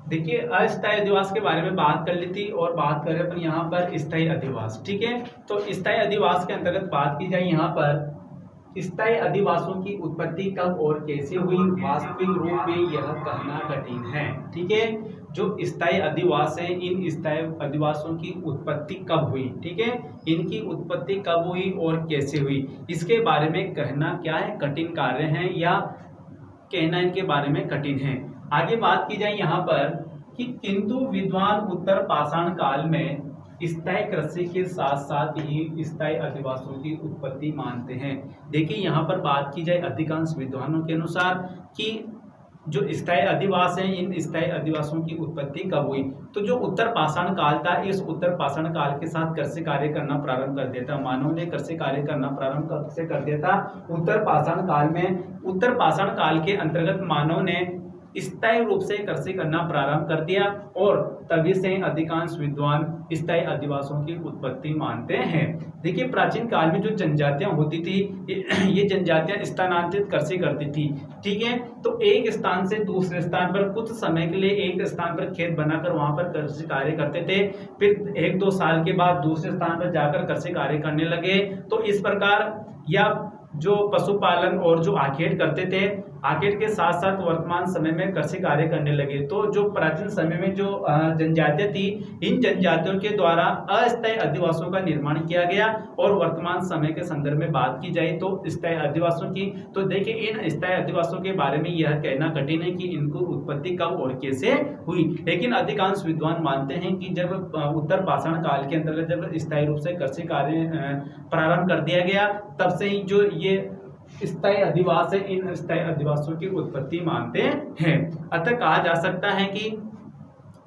देखिए अस्थायी अधिवास के बारे में बात कर ली थी और बात करें अपन यहाँ पर स्थायी अधिवास। ठीक है, तो स्थायी अधिवास के अंतर्गत बात की जाए यहाँ पर स्थायी अधिवासों की उत्पत्ति कब और कैसे हुई, वास्तविक रूप में यह कहना कठिन है। ठीक है, जो स्थायी अधिवास है इन स्थायी अधिवासों की उत्पत्ति कब हुई, ठीक है, इनकी उत्पत्ति कब हुई और कैसे हुई, इसके बारे में कहना क्या है, कठिन कार्य है या कहना इनके बारे में कठिन है। आगे बात की जाए यहाँ पर कि किंतु विद्वान उत्तर पाषाण काल में स्थायी कृषि के साथ साथ ही स्थायी अधिवासों की उत्पत्ति मानते हैं। देखिए यहाँ पर बात की जाए अधिकांश विद्वानों के अनुसार कि जो स्थायी अधिवास है इन स्थायी अधिवासों की उत्पत्ति कब हुई, तो जो उत्तर पाषाण काल था इस उत्तर पाषाण काल के साथ कृषि कार्य करना प्रारंभ कर दिया था, मानव ने कृषि कार्य करना प्रारंभ कर दिया था उत्तर पाषाण काल में। उत्तर पाषाण काल के अंतर्गत मानव ने स्थायी रूप से कृषि करना प्रारंभ कर दिया और तभी से अधिकांश विद्वान स्थायी अधिवासों की उत्पत्ति मानते हैं। देखिए प्राचीन काल में जो जनजातियां होती थी ये जनजातियां स्थानांतरित कृषि करती थी। ठीक है, तो एक स्थान से दूसरे स्थान पर कुछ समय के लिए एक स्थान पर खेत बनाकर वहां पर कृषि कार्य करते थे, फिर 1-2 साल के बाद दूसरे स्थान पर जाकर कृषि कार्य करने लगे। तो इस प्रकार या जो पशुपालन और जो आखेट करते थे, आखेट के साथ साथ वर्तमान समय में कृषि कार्य करने लगे। तो जो प्राचीन समय में जो जनजातियां थी इन जनजातियों के द्वारा अस्थायी अधिवासों का निर्माण किया गया और वर्तमान समय के संदर्भ में बात की जाए तो स्थायी अधिवासों की, तो देखिए इन स्थायी अधिवासों के बारे में यह कहना कठिन है कि इनको उत्पत्ति कब और कैसे हुई, लेकिन अधिकांश विद्वान मानते हैं कि जब उत्तर पाषाण काल के अंतर्गत जब स्थायी रूप से कृषि कार्य प्रारंभ कर दिया गया तब से ही जो ये स्थायी अधिवास है इन स्थायी अधिवासों की उत्पत्ति मानते हैं। अतः कहा जा सकता है कि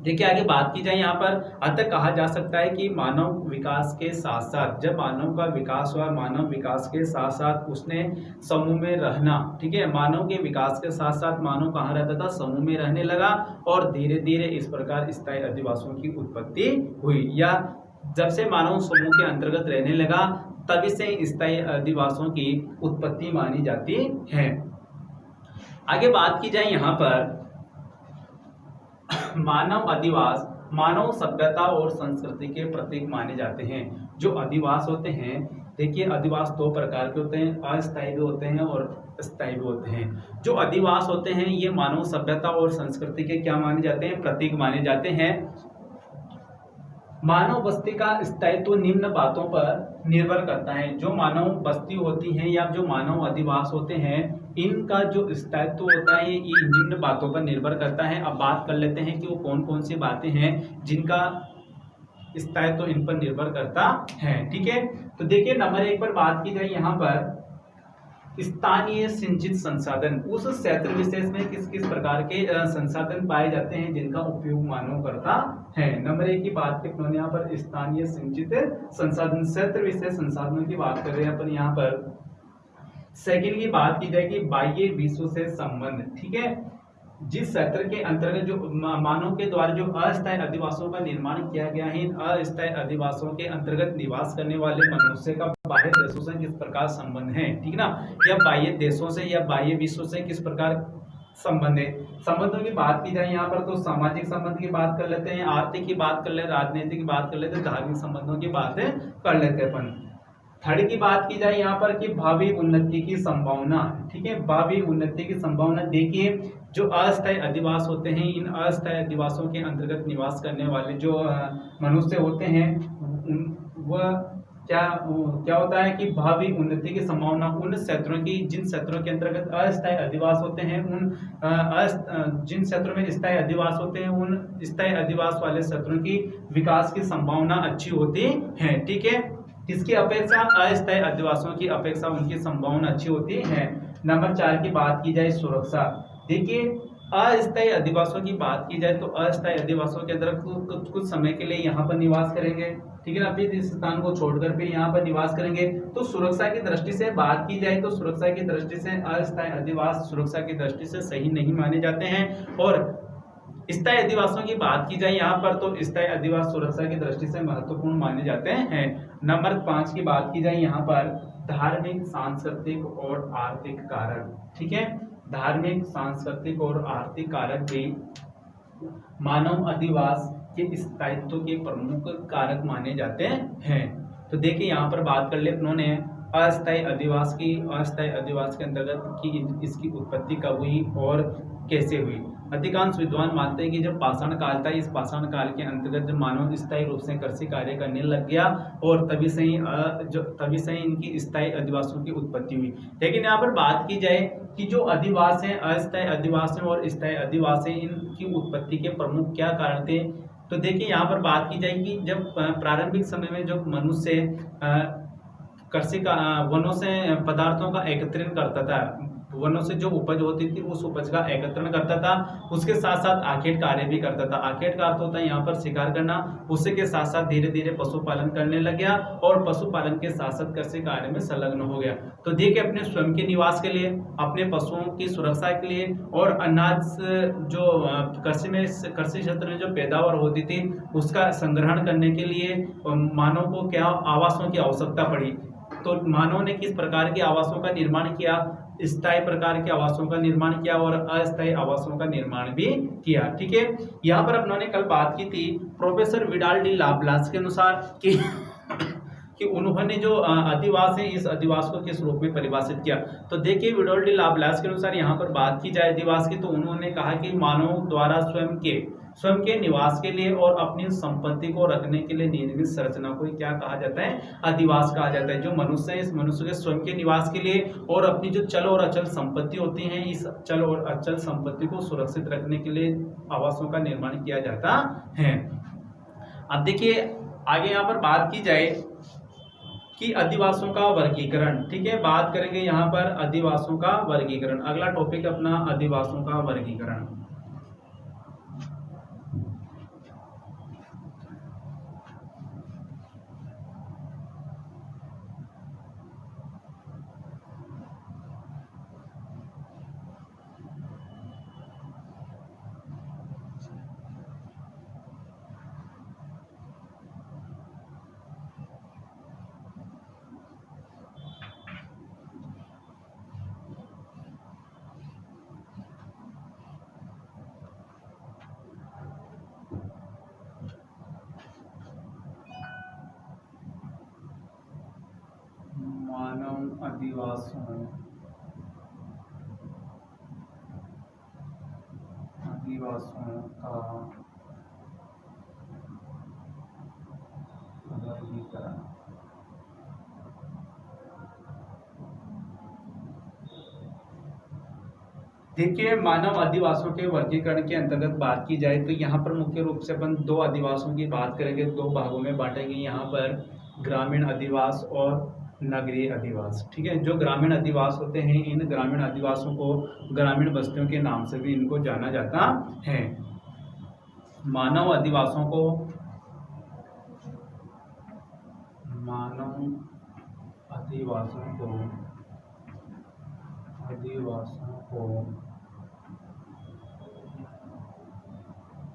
देखिए आगे बात की जाए यहाँ पर, अतः कहा जा सकता है कि मानव विकास के साथ साथ जब मानव का विकास हुआ, मानव विकास के साथ साथ उसने समूह में रहना, ठीक है, मानव के विकास के साथ साथ मानव कहाँ रहता था, समूह में रहने लगा और धीरे धीरे इस प्रकार स्थायी अधिवासों की उत्पत्ति हुई, या जब से मानव समूह के अंतर्गत रहने लगा तभी से स्थायी अधिवासों की उत्पत्ति मानी जाती है। आगे बात की जाए यहाँ पर मानव अधिवास मानव सभ्यता और संस्कृति के प्रतीक माने जाते हैं। जो अधिवास होते हैं, देखिए अधिवास 2 प्रकार के होते हैं, अस्थायी भी होते हैं और स्थायी भी होते हैं। जो अधिवास होते हैं ये मानव सभ्यता और संस्कृति के क्या माने जाते हैं, प्रतीक माने जाते हैं। मानव बस्ती का स्थायित्व निम्न बातों पर निर्भर करता है। जो मानव बस्ती होती है या जो मानव अधिवास होते हैं इनका जो स्थायित्व होता है ये निम्न बातों पर निर्भर करता है। अब बात कर लेते हैं कि वो कौन कौन सी बातें हैं जिनका स्थायित्व इन पर निर्भर करता है। ठीक है, तो देखिए नंबर 1 पर बात की जाए यहाँ पर स्थानीय सिंचित संसाधन, उस क्षेत्र विशेष में किस किस प्रकार के संसाधन पाए जाते हैं जिनका उपयोग मानव करता है। नंबर 1 की बात करते हैं यहाँ पर स्थानीय सिंचित संसाधन, क्षेत्र विशेष संसाधनों की बात कर रहे हैं अपन यहाँ पर। सेकंड की बात की जाएगी बाह्य विश्व से संबंध। ठीक है, जिस क्षेत्र के अंतर्गत जो मानव के द्वारा जो अस्थायी अधिवासों का निर्माण किया गया है, इन अस्थायी अधिवासों के अंतर्गत निवास करने वाले मनुष्य का बाह्य देशों से किस प्रकार संबंध है, ठीक ना, या बाह्य देशों से या बाह्य विश्व से किस प्रकार संबंध है। संबंधों की बात की जाए यहाँ पर तो सामाजिक संबंध की बात कर लेते हैं, आर्थिक की बात कर लेते हैं, राजनीतिक की बात कर लेते हैं, धार्मिक संबंधों की बातें कर लेते हैं अपन। थर्ड की बात की जाए यहाँ पर कि भावी उन्नति की संभावना। ठीक है, भावी उन्नति की संभावना, देखिए जो अस्थायी अधिवास होते हैं इन अस्थायी अधिवासों के अंतर्गत निवास करने वाले जो मनुष्य होते हैं वह क्या होता है कि भावी उन्नति की संभावना उन क्षेत्रों की, जिन क्षेत्रों के अंतर्गत अस्थायी अधिवास होते हैं उन जिन क्षेत्रों में स्थायी अधिवास होते हैं उन स्थायी अधिवास वाले क्षेत्रों की विकास की संभावना अच्छी होती है। ठीक है, किसकी अपेक्षा, अस्थायी अधिवासों की अपेक्षा उनकी संभावना अच्छी होती है। नंबर 4 की बात की जाए सुरक्षा। देखिए अस्थायी अधिवासों की बात की जाए तो अस्थायी अधिवासों के अंदर कुछ समय के लिए यहाँ पर निवास करेंगे, ठीक है ना, फिर इस स्थान को छोड़कर फिर यहाँ पर निवास करेंगे। तो सुरक्षा की दृष्टि से बात की जाए तो सुरक्षा की दृष्टि से अस्थायी अधिवास सुरक्षा की दृष्टि से सही नहीं माने जाते हैं। और स्थायी अधिवासों की बात की जाए यहाँ पर तो स्थायी अधिवास सुरक्षा की दृष्टि से महत्वपूर्ण माने जाते हैं। नंबर 5 की बात की जाए यहाँ पर धार्मिक, सांस्कृतिक और आर्थिक कारक। ठीक है, धार्मिक, सांस्कृतिक और आर्थिक कारक भी मानव अधिवास के स्थायित्व के प्रमुख कारक माने जाते हैं। तो देखिए यहाँ पर बात कर ले उन्होंने अस्थायी अधिवास की। अस्थायी अधिवास के अंतर्गत कि इसकी उत्पत्ति कब हुई और कैसे हुई। अधिकांश विद्वान मानते हैं कि जब पाषाण काल था, इस पाषाण काल के अंतर्गत जब मानव स्थायी रूप से कृषि कार्य करने लग गया और तभी से ही इनकी स्थायी अधिवासों की उत्पत्ति हुई। लेकिन यहाँ पर बात की जाए कि जो अधिवास है, अस्थायी अधिवास है और स्थायी अधिवास है, इनकी उत्पत्ति के प्रमुख क्या कारण थे। तो देखिए यहाँ पर बात की जाए कि जब प्रारंभिक समय में जो मनुष्य कृषि का वनों से पदार्थों का एकत्रीकरण करता था, वनों से जो उपज होती थी उस उपज का एकत्रीकरण करता था, उसके साथ साथ आखेट कार्य भी करता था। आखेट का अर्थ होता है यहाँ पर शिकार करना। उसी के साथ साथ धीरे धीरे पशुपालन करने लग गया और पशुपालन के साथ साथ कृषि कार्य में संलग्न हो गया। तो देखिए अपने स्वयं के निवास के लिए, अपने पशुओं की सुरक्षा के लिए और अनाज जो कृषि क्षेत्र में जो पैदावार होती थी उसका संग्रहण करने के लिए मानव को क्या आवासों की आवश्यकता पड़ी। तो मानव ने किस प्रकार के आवासों का निर्माण किया, स्थायी प्रकार के आवासों का निर्माण किया और अस्थायी आवासों का निर्माण भी किया। ठीक है, यहाँ पर अपनों ने कल बात की थी प्रोफेसर विडाल डी लाप्लास के अनुसार कि उन्होंने जो अधिवास है इस अधिवास को किस रूप में परिभाषित किया। तो देखिए विडाल डी लाप्लास के अनुसार यहाँ पर बात की जाए अधिवास की, तो उन्होंने कहा कि मानव द्वारा स्वयं के निवास के लिए और अपनी संपत्ति को रखने के लिए निर्मित संरचना को क्या कहा जाता है, अधिवास कहा जाता है। जो मनुष्य है इस मनुष्य के स्वयं के निवास के लिए और अपनी जो चल और अचल संपत्ति होती है, इस चल और अचल संपत्ति को सुरक्षित रखने के लिए आवासों का निर्माण किया जाता है। अब देखिए आगे यहाँ पर बात की जाए कि अधिवासों का वर्गीकरण। ठीक है, बात करेंगे यहाँ पर अधिवासों का वर्गीकरण। अगला टॉपिक अपना अधिवासों का वर्गीकरण। मानव अधिवासों का वर्गीकरण। देखिए मानव अधिवासों के वर्गीकरण के अंतर्गत बात की जाए तो यहाँ पर मुख्य रूप से अपन दो अधिवासों की बात करेंगे, दो भागों में बांटेंगे। यहाँ पर ग्रामीण अधिवास और नगरीय अधिवास। ठीक है, जो ग्रामीण अधिवास होते हैं इन ग्रामीण अधिवासों को ग्रामीण बस्तियों के नाम से भी इनको जाना जाता है। मानव अधिवासों को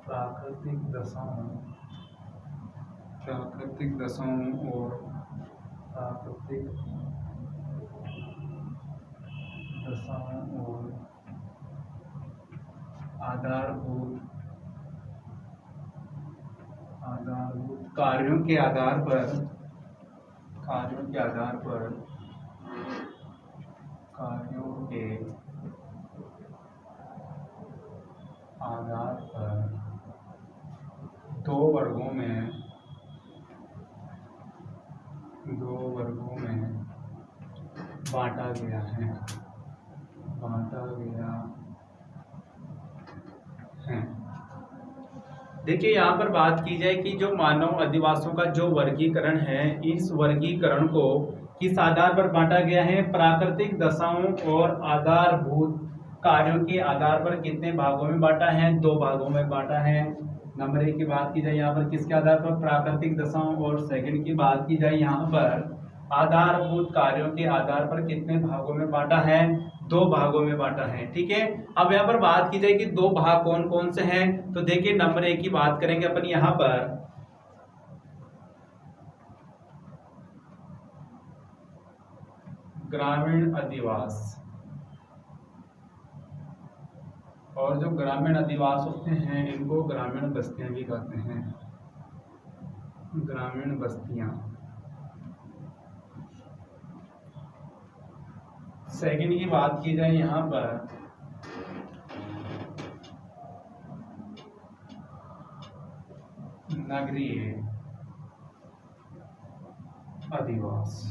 प्राकृतिक दशाओं और आधारभूत कार्यों के आधार पर दो वर्गों में बांटा गया है। देखिए यहाँ पर बात की जाए कि जो मानव अधिवासों का जो वर्गीकरण है, इस वर्गीकरण को किस आधार पर बांटा गया है, प्राकृतिक दशाओं और आधारभूत कार्यों के आधार पर कितने भागों में बांटा है, दो भागों में बांटा है। नंबर 1 की बात की जाए यहाँ पर किसके आधार पर, प्राकृतिक दशाओं, और सेकंड की बात की जाए यहाँ पर आधारभूत कार्यों के आधार पर कितने भागों में बांटा है, दो भागों में बांटा है। ठीक है, अब यहाँ पर बात की जाए कि दो भाग कौन कौन से हैं, तो देखिए नंबर 1 की बात करेंगे अपन यहाँ पर ग्रामीण अधिवास। और जो ग्रामीण अधिवास होते हैं इनको ग्रामीण बस्तियां भी कहते हैं, ग्रामीण बस्तियां। सेकंड की बात की जाए यहाँ पर नगरीय अधिवास।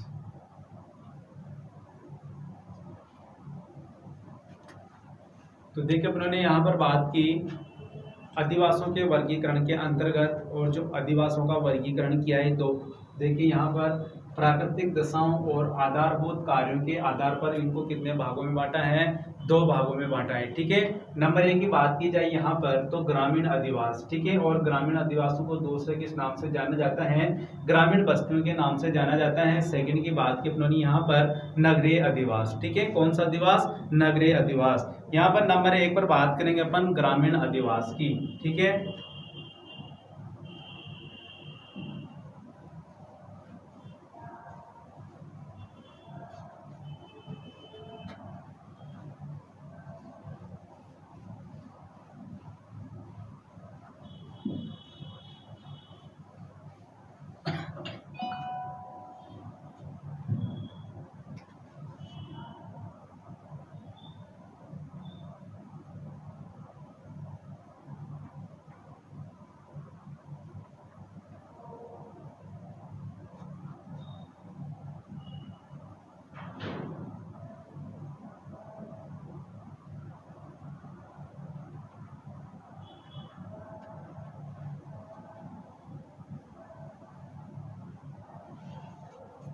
तो देखिए अपनों ने यहाँ पर बात की अधिवासों के वर्गीकरण के अंतर्गत, और जो अधिवासों का वर्गीकरण किया है तो देखिए यहाँ पर प्राकृतिक दशाओं और आधारभूत कार्यों के आधार पर इनको कितने भागों में बांटा है, 2 भागों में बांटा है। ठीक है, नंबर 1 की बात की जाए यहाँ पर तो ग्रामीण अधिवास। ठीक है, और ग्रामीण अधिवासों को दूसरे किस नाम से जाना जाता है, ग्रामीण बस्तियों के नाम से जाना जाता है। सेकंड की बात की अपनों ने यहाँ पर नगरीय अधिवास। ठीक है, कौन सा अधिवास, नगरीय अधिवास। यहाँ पर नंबर 1 पर बात करेंगे अपन ग्रामीण अधिवास की। ठीक है,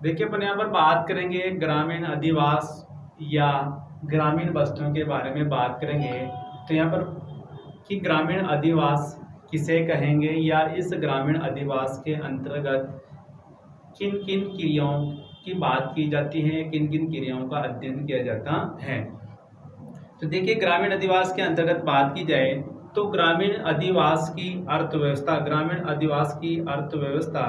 देखिए अपन यहाँ पर बात करेंगे ग्रामीण अधिवास या ग्रामीण बस्तियों के बारे में बात करेंगे। तो यहाँ पर कि ग्रामीण अधिवास किसे कहेंगे, या इस ग्रामीण अधिवास के अंतर्गत किन किन क्रियाओं की बात की जाती है, किन किन क्रियाओं का अध्ययन किया जाता है। तो देखिए ग्रामीण अधिवास के अंतर्गत बात की जाए तो ग्रामीण अधिवास की अर्थव्यवस्था, ग्रामीण अधिवास की अर्थव्यवस्था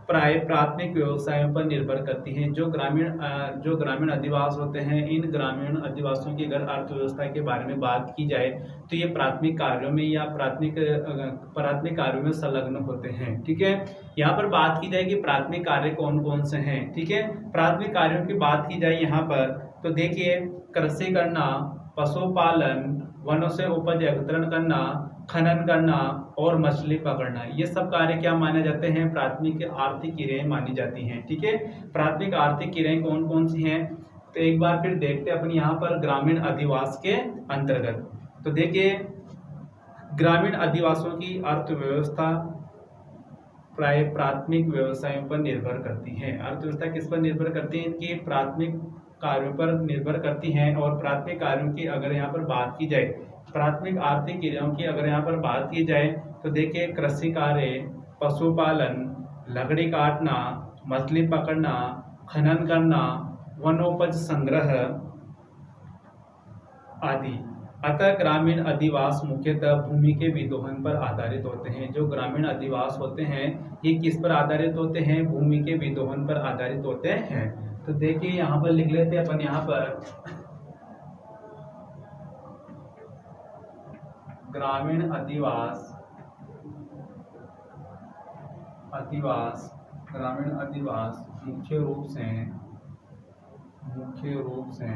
प्राय प्राथमिक व्यवसायों पर निर्भर करती हैं। जो ग्रामीण अधिवास होते हैं, इन ग्रामीण अधिवासों की अगर अर्थव्यवस्था के बारे में बात की जाए तो ये प्राथमिक कार्यों में या प्राथमिक कार्यों में संलग्न होते हैं। ठीक है, यहाँ पर बात की जाए कि प्राथमिक कार्य कौन कौन से हैं। ठीक है, प्राथमिक कार्यों की बात की जाए यहाँ पर तो देखिए कृषि करना, पशुपालन, वनों से उपज एकत्रण करना, खनन करना और मछली पकड़ना, ये सब कार्य क्या माने जाते हैं, प्राथमिक आर्थिक क्रियाएं मानी जाती हैं। ठीक है, प्राथमिक आर्थिक क्रियाएं कौन कौन सी हैं, तो एक बार फिर देखते हैं अपन यहाँ पर ग्रामीण अधिवास के अंतर्गत। तो देखिए ग्रामीण अधिवासों की अर्थव्यवस्था प्राय प्राथमिक व्यवसायों पर निर्भर करती है। अर्थव्यवस्था किस पर निर्भर करती है, इनकी प्राथमिक कार्यों पर निर्भर करती हैं। और प्राथमिक कार्यों की अगर यहाँ पर बात की जाए, प्राथमिक आर्थिक क्रियाओं की अगर यहाँ पर बात की जाए तो देखिए कृषि कार्य, पशुपालन, लकड़ी काटना, मछली पकड़ना, खनन करना, वनोपज संग्रह आदि। अतः ग्रामीण अधिवास मुख्यतः भूमि के विदोहन पर आधारित होते हैं। जो ग्रामीण अधिवास होते हैं ये किस पर आधारित होते हैं, भूमि के विदोहन पर आधारित होते हैं। तो देखिए यहाँ पर लिख लेते हैं अपन यहाँ पर ग्रामीण अधिवास ग्रामीण अधिवास मुख्य रूप से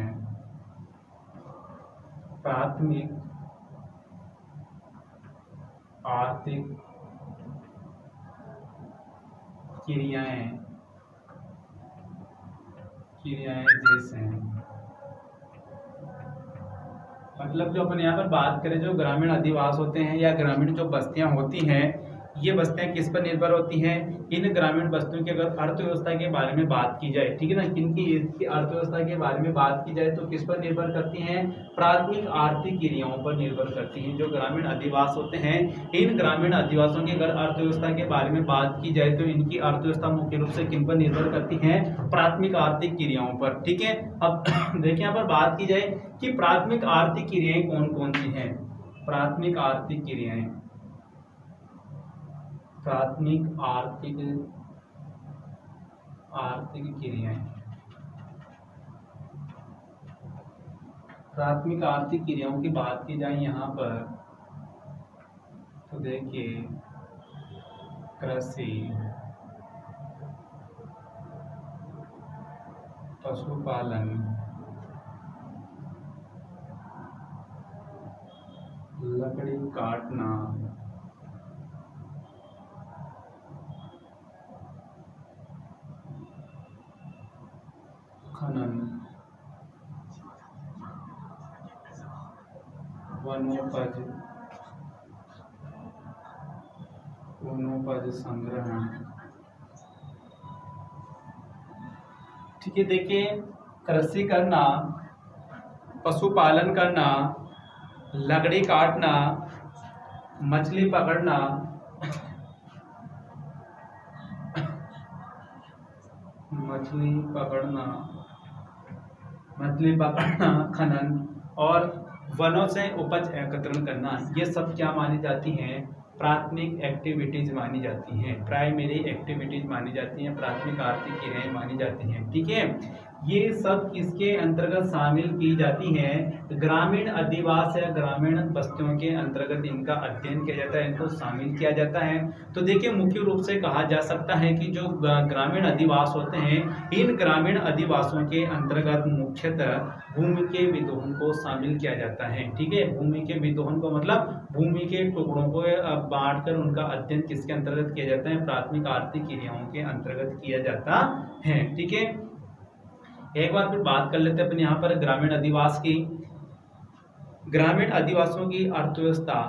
प्राथमिक आर्थिक क्रियाएं जैसे हैं। मतलब जो अपन यहाँ पर बात करें, जो ग्रामीण अधिवास होते हैं या ग्रामीण जो बस्तियां होती हैं, ये बस्तियां किस पर निर्भर होती हैं, इन ग्रामीण बस्तियों की अगर अर्थव्यवस्था के बारे में बात की जाए, ठीक है ना, इनकी अर्थव्यवस्था के बारे में बात की जाए तो किस पर निर्भर करती हैं, प्राथमिक आर्थिक क्रियाओं पर निर्भर करती हैं। जो ग्रामीण अधिवास होते हैं, इन ग्रामीण अधिवासों की अगर अर्थव्यवस्था के बारे में बात की जाए तो इनकी अर्थव्यवस्था मुख्य रूप से किन पर निर्भर करती है, प्राथमिक आर्थिक क्रियाओं पर। ठीक है, अब देखिए यहाँ पर बात की जाए कि प्राथमिक आर्थिक क्रियाएं कौन कौन सी हैं। प्राथमिक आर्थिक क्रियाएं, प्राथमिक आर्थिक क्रियाएं प्राथमिक आर्थिक क्रियाओं की बात की जाए यहाँ पर तो देखिए कृषि, पशुपालन, लकड़ी काटना, खनन, वनोपज संग्रहण। ठीक है, देखिए कृषि करना, पशुपालन करना, लकड़ी काटना, मछली पकड़ना, खनन और वनों से उपज एकत्रण करना, ये सब क्या मानी जाती हैं? प्राथमिक एक्टिविटीज मानी जाती हैं, प्राइमरी एक्टिविटीज मानी जाती हैं, प्राथमिक आर्थिक क्रियाएं मानी जाती हैं। ठीक है, ये सब किसके अंतर्गत शामिल की जाती हैं? ग्रामीण अधिवास या ग्रामीण बस्तियों के अंतर्गत इनका अध्ययन किया जाता है, इनको शामिल किया जाता है। तो देखिए मुख्य रूप से कहा जा सकता है कि जो ग्रामीण अधिवास होते हैं, इन ग्रामीण अधिवासों के अंतर्गत मुख्यतः भूमि के विदोहन को शामिल किया जाता है। ठीक है, भूमि के विदोहन को मतलब भूमि के टुकड़ों को बांटकर उनका अध्ययन किसके अंतर्गत किया जाता है? प्राथमिक आर्थिक क्रियाओं के अंतर्गत किया जाता है। ठीक है, एक बार फिर बात कर लेते हैं अपन यहाँ पर ग्रामीण अधिवास की। ग्रामीण अधिवासियों की अर्थव्यवस्था,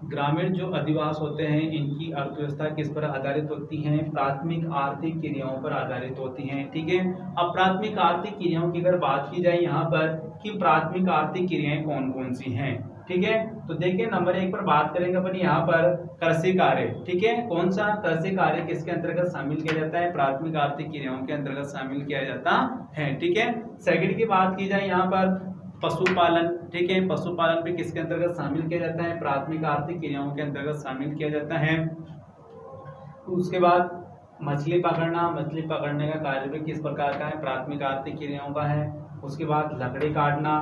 ग्रामीण जो अधिवास होते हैं इनकी अर्थव्यवस्था किस पर आधारित होती है? प्राथमिक आर्थिक क्रियाओं पर आधारित होती हैं। ठीक है, अब प्राथमिक आर्थिक क्रियाओं की अगर बात की जाए यहाँ पर कि प्राथमिक आर्थिक क्रियाएं कौन कौन सी हैं। ठीक है, तो देखिए नंबर 1 पर बात करेंगे अपन यहाँ पर कृषि कार्य। ठीक है, कौन सा कृषि कार्य किसके अंतर्गत शामिल किया जाता है? प्राथमिक आर्थिक क्रियाओं के अंतर्गत शामिल किया जाता है। ठीक है, सेकंड की बात की जाए यहाँ पर पशुपालन। ठीक है, पशुपालन पे किसके अंतर्गत शामिल किया जाता है? प्राथमिक आर्थिक क्रियाओं के अंतर्गत शामिल किया जाता है। उसके बाद मछली पकड़ना, मछली पकड़ने का कार्य भी किस प्रकार का है? प्राथमिक आर्थिक क्रियाओं का है। उसके बाद लकड़ी काटना,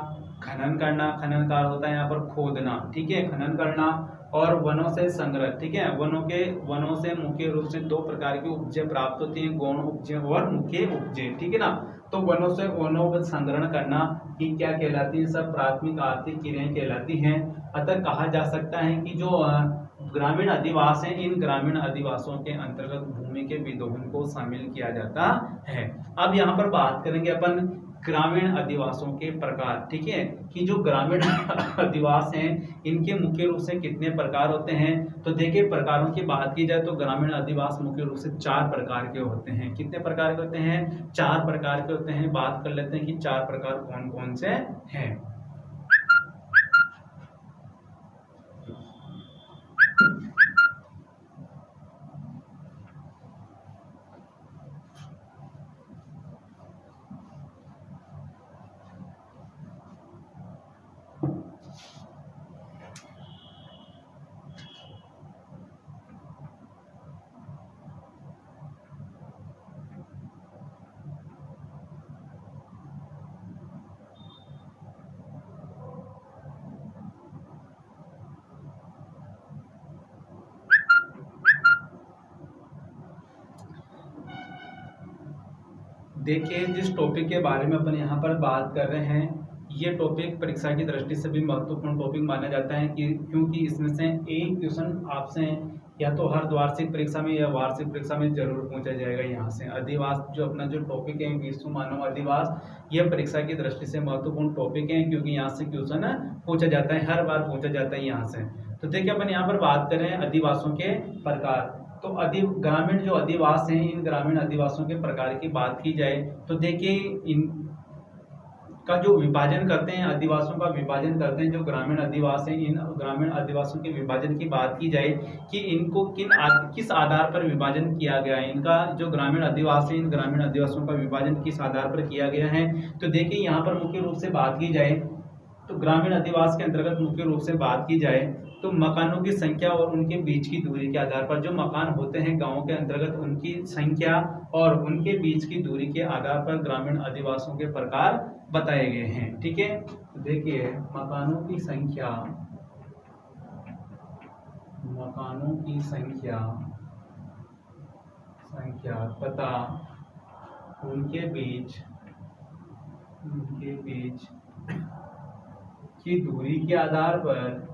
खनन करना, खनन का होता है यहाँ पर खोदना। ठीक है, खनन करना और वनों से संग्रह। ठीक है, वनों से मुख्य रूप से 2 प्रकार की उपजें प्राप्त होती हैं, गौण उपजें और मुख्य उपजें। ठीक है ना, तो वनों से वनों का संग्रहण करना ये क्या कहलाती है? सब प्राथमिक आर्थिक क्रियाएं कहलाती हैं। अतः कहा जा सकता है कि जो ग्रामीण अधिवास हैं, इन ग्रामीण अधिवासों के अंतर्गत भूमि के विदोहन को शामिल किया जाता है। अब यहाँ पर बात करेंगे अपन ग्रामीण अधिवासों के प्रकार। ठीक है, कि जो ग्रामीण अधिवास हैं इनके मुख्य रूप से कितने प्रकार होते हैं? तो देखिए प्रकारों की बात की जाए तो ग्रामीण अधिवास मुख्य रूप से 4 प्रकार के होते हैं। कितने प्रकार के होते हैं? 4 प्रकार के होते हैं। बात कर लेते हैं कि 4 प्रकार कौन कौन से हैं। देखिए जिस टॉपिक के बारे में अपन यहाँ पर बात कर रहे हैं, ये टॉपिक परीक्षा की दृष्टि से भी महत्वपूर्ण टॉपिक माना जाता है कि क्योंकि इसमें से एक क्वेश्चन आपसे या तो हर वार्षिक परीक्षा में या वार्षिक परीक्षा में जरूर पूछा जाएगा। यहाँ से अधिवास जो अपना जो टॉपिक है विश्व मानव अधिवास, यह परीक्षा की दृष्टि से महत्वपूर्ण टॉपिक है क्योंकि यहाँ से क्वेश्चन पूछा जाता है, हर बार पूछा जाता है यहाँ से। तो देखिए अपन यहाँ पर बात करें अधिवासों के प्रकार। तो ग्रामीण जो अधिवास हैं, इन ग्रामीण अधिवासों के प्रकार की बात की जाए तो देखिए इन का जो विभाजन करते हैं, अधिवासों का विभाजन करते हैं जो ग्रामीण अधिवास हैं, इन ग्रामीण अधिवासों के विभाजन की बात की जाए कि इनको किस आधार पर विभाजन किया गया है, इनका जो ग्रामीण अधिवास है इन ग्रामीण अधिवासों का विभाजन किस आधार पर किया गया है। तो देखिए यहाँ पर मुख्य रूप से बात की जाए तो ग्रामीण अधिवास के अंतर्गत मुख्य रूप से बात की जाए तो मकानों की संख्या और उनके बीच की दूरी के आधार पर, जो मकान होते हैं गांवों के अंतर्गत उनकी संख्या और उनके बीच की दूरी के आधार पर ग्रामीण अधिवासों के प्रकार बताए गए हैं। ठीक है, तो देखिए मकानों की संख्या तथा उनके बीच की दूरी के आधार पर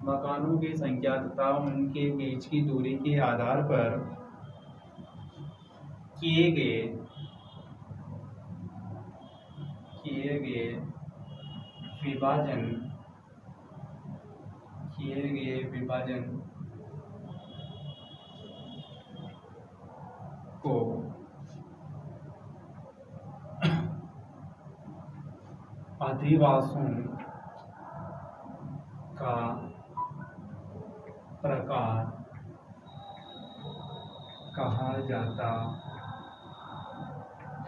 मकानों की संख्या तथा उनके बीच की दूरी के आधार पर किए गए विभाजन को अधिवासों का प्रकार कहा जाता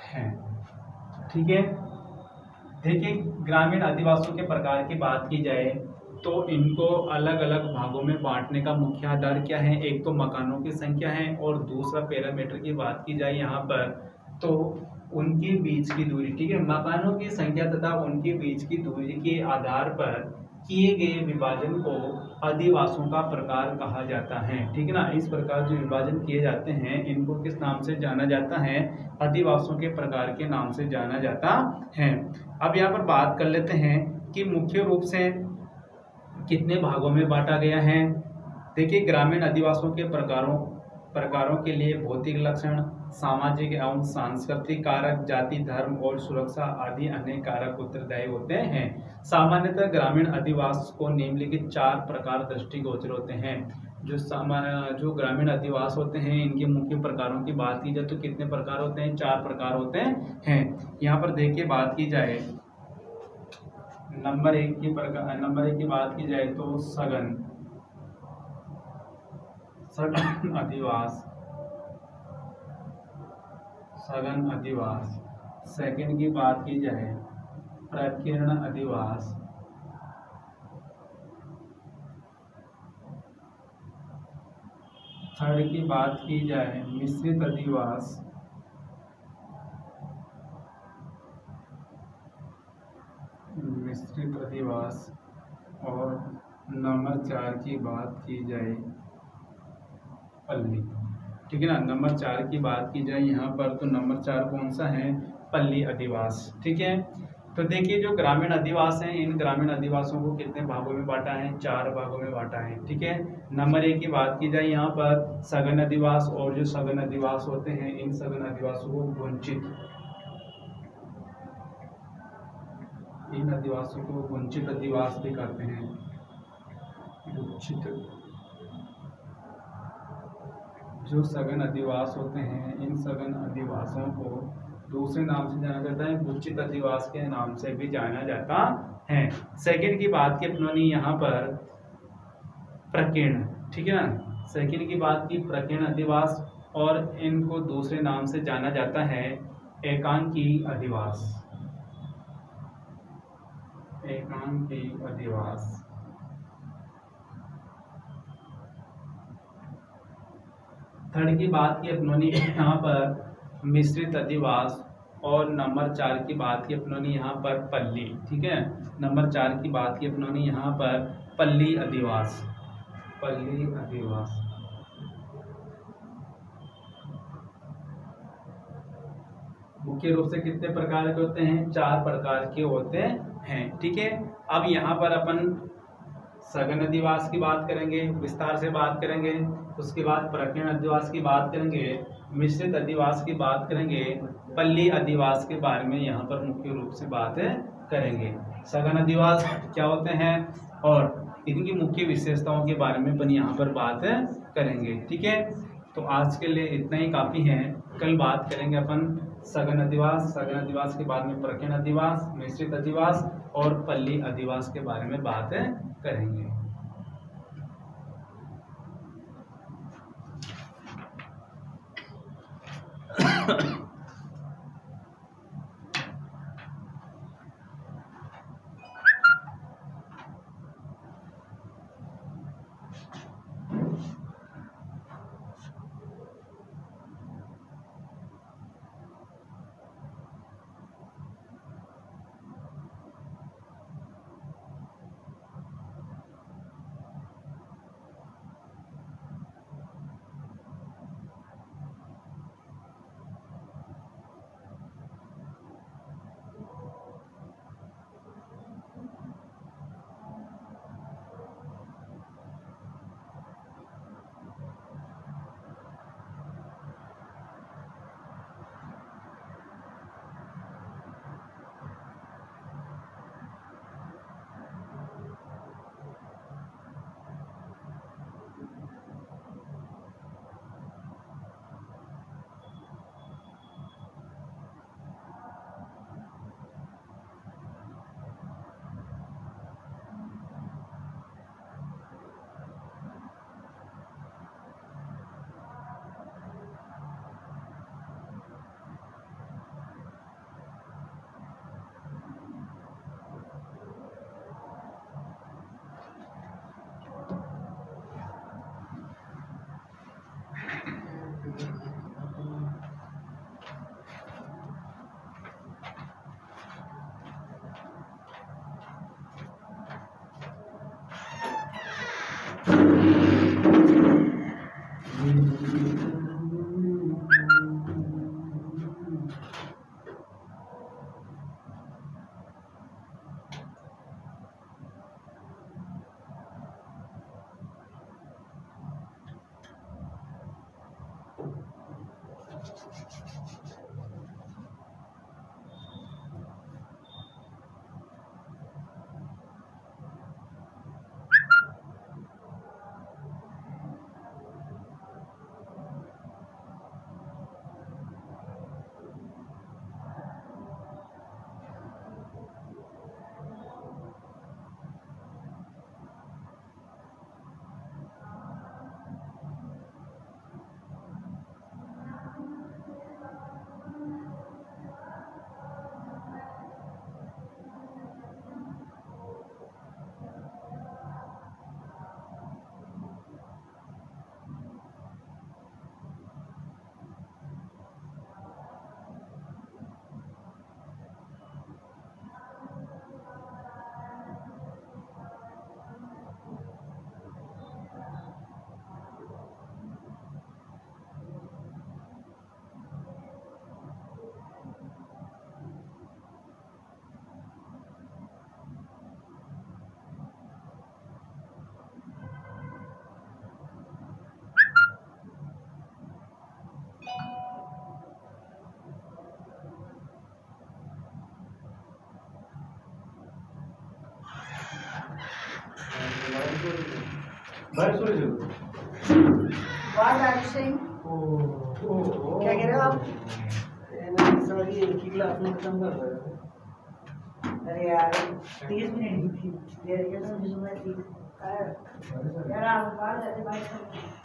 है। ठीक है, देखिए ग्रामीण आदिवासियों के प्रकार की बात की जाए तो इनको अलग अलग भागों में बांटने का मुख्य आधार क्या है? एक तो मकानों की संख्या है और दूसरा पैरामीटर की बात की जाए यहाँ पर तो उनके बीच की दूरी। ठीक है, मकानों की संख्या तथा उनके बीच की दूरी के आधार पर किए गए विभाजन को अधिवासों का प्रकार कहा जाता है। ठीक है ना, इस प्रकार जो विभाजन किए जाते हैं इनको किस नाम से जाना जाता है? अधिवासों के प्रकार के नाम से जाना जाता है। अब यहाँ पर बात कर लेते हैं कि मुख्य रूप से कितने भागों में बांटा गया है। देखिए ग्रामीण आदिवासियों के प्रकारों के लिए भौतिक लक्षण, सामाजिक एवं सांस्कृतिक कारक, जाति, धर्म और सुरक्षा आदि अनेक कारक उत्तरदायी होते हैं। सामान्यतः ग्रामीण आदिवास को निम्नलिखित 4 प्रकार दृष्टिगोचर होते हैं। जो ग्रामीण आदिवास होते हैं इनके मुख्य प्रकारों की बात की जाए तो कितने प्रकार होते हैं? 4 प्रकार होते हैं। यहाँ पर देखिए बात की जाए नंबर 1 की बात की जाए तो सघन अधिवास। सेकंड की बात की जाए प्रकीर्ण अधिवास। थर्ड की बात की जाए मिश्रित अधिवास। और नंबर 4 की बात की जाए पल्ली। ठीक है ना, नंबर 4 की बात की जाए यहाँ पर तो नंबर 4 कौन सा है? पल्ली अधिवास। ठीक है, तो देखिए जो ग्रामीण अधिवास हैं इन ग्रामीण अधिवासों को कितने भागों में बांटा है? 4 भागों में बांटा है। ठीक है, नंबर 1 की बात की जाए यहाँ पर सघन अधिवास। और जो सघन अधिवास होते हैं इन सघन अधिवासों को वंचित अधिवास भी कहते हैं। जो सघन अधिवास होते हैं इन सघन अधिवासों को दूसरे नाम से जाना जाता है, गुच्छित अधिवास के नाम से भी जाना जाता है। सेकंड की बात की अपनोनी यहाँ पर प्रकीर्ण। ठीक है ना, सेकंड की बात की प्रकीर्ण अधिवास और इनको दूसरे नाम से जाना जाता है एकांकी अधिवास। थर्ड की बात की अपनोनी यहाँ पर मिश्रित अधिवास और नंबर 4 की बात की अपनोनी यहाँ पर पल्ली। ठीक है, नंबर 4 की बात की अपनोनी यहाँ पर पल्ली अधिवास। मुख्य रूप से कितने प्रकार के होते हैं? 4 प्रकार के होते हैं। ठीक है, अब यहाँ पर अपन सघन अधिवास की बात करेंगे, विस्तार से बात करेंगे। उसके बाद प्रकीर्ण अधिवास की बात करेंगे, मिश्रित अधिवास की बात करेंगे, पल्ली अधिवास के बारे में यहाँ पर मुख्य रूप से बात करेंगे। सघन अधिवास क्या होते हैं और इनकी मुख्य विशेषताओं के बारे में अपन यहाँ पर बात करेंगे। ठीक है, तो आज के लिए इतना ही काफ़ी है। कल बात करेंगे अपन सघन अधिवास के बाद में प्रकीर्ण अधिवास, मिश्रित अधिवास और पल्ली अधिवास के बारे में बात करेंगे। क्या कह रहे हो आप? क्लास में खत्म कर रहे हो? अरे यार 30 मिनट ही थी यार, आप बाहर जाते बात